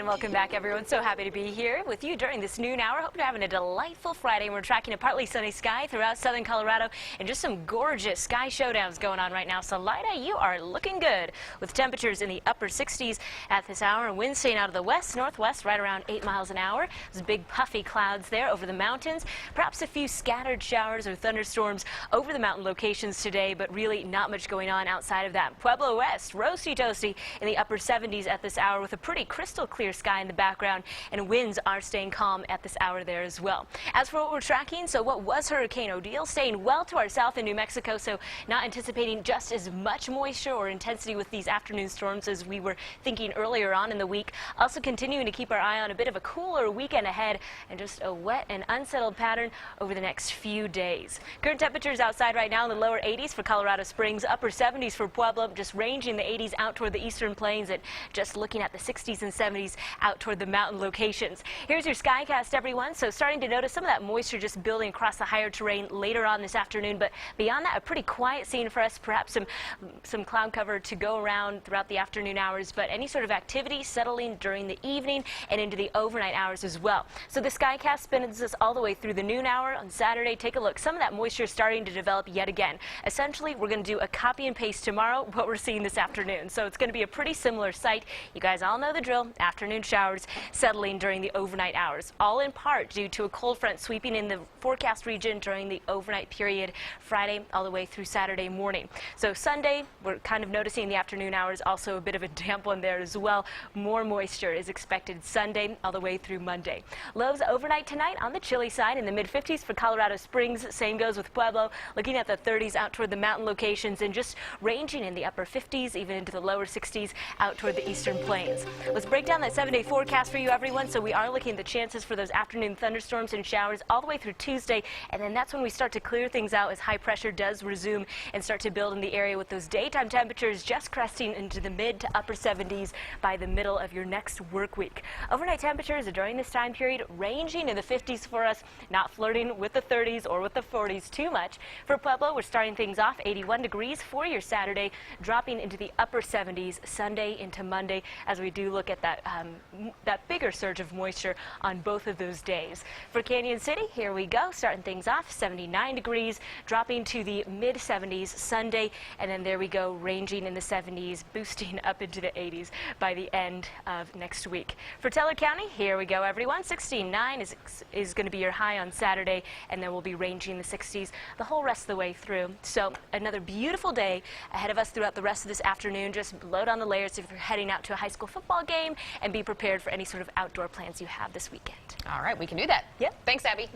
and welcome back, everyone. So happy to be here with you during this noon hour. Hope you're having a delightful Friday. We're tracking a partly sunny sky throughout southern Colorado and just some gorgeous sky showdowns going on right now. Salida, you are looking good with temperatures in the upper 60s at this hour. Winds staying out of the west-northwest right around 8 miles an hour. There's big puffy clouds there over the mountains. Perhaps a few scattered showers or thunderstorms over the mountain locations today, but really not much going on outside of that. Pueblo West, roasty toasty in the upper 70s at this hour with a pretty crystal clear sky in the background, and winds are staying calm at this hour there as well. As for what we're tracking, so what was Hurricane Odile staying well to our south in New Mexico, so not anticipating just as much moisture or intensity with these afternoon storms as we were thinking earlier on in the week. Also continuing to keep our eye on a bit of a cooler weekend ahead and just a wet and unsettled pattern over the next few days. Current temperatures outside right now in the lower 80s for Colorado Springs, upper 70s for Pueblo, just ranging the 80s out toward the eastern plains and just looking at the 60s and 70s out toward the mountain locations. Here's your skycast, everyone. So starting to notice some of that moisture just building across the higher terrain later on this afternoon, but beyond that, a pretty quiet scene for us. Perhaps some cloud cover to go around throughout the afternoon hours, but any sort of activity settling during the evening and into the overnight hours as well. So the skycast spins us all the way through the noon hour on Saturday. Take a look. Some of that moisture is starting to develop yet again. Essentially, we're going to do a copy and paste tomorrow what we're seeing this afternoon. So it's going to be a pretty similar sight. You guys all know the drill. Afternoon showers settling during the overnight hours, all in part due to a cold front sweeping in the forecast region during the overnight period Friday all the way through Saturday morning. So Sunday, we're kind of noticing the afternoon hours also a bit of a damp one there as well. More moisture is expected Sunday all the way through Monday. Lows overnight tonight on the chilly side in the mid-50s for Colorado Springs. Same goes with Pueblo, looking at the 30s out toward the mountain locations and just ranging in the upper 50s, even into the lower 60s out toward the eastern plains. Let's break down that 7-day forecast for you, everyone. So we are looking at the chances for those afternoon thunderstorms and showers all the way through Tuesday, and then that's when we start to clear things out as high pressure does resume and start to build in the area with those daytime temperatures just cresting into the mid to upper 70s by the middle of your next work week. Overnight temperatures during this time period ranging in the 50s for us, not flirting with the 30s or with the 40s too much. For Pueblo, we're starting things off 81 degrees for your Saturday, dropping into the upper 70s Sunday into Monday as we do look at that bigger surge of moisture on both of those days. For Canyon City, here we go, starting things off 79 degrees, dropping to the mid 70s Sunday, and then there we go, ranging in the 70s, boosting up into the 80s by the end of next week. For Teller County, here we go, everyone. 69 is going to be your high on Saturday, and then we'll be ranging in the 60s the whole rest of the way through. So another beautiful day ahead of us throughout the rest of this afternoon. Just load on the layers if you're heading out to a high school football game and be prepared for any sort of outdoor plans you have this weekend. All right, we can do that. Yep. Thanks, Abby.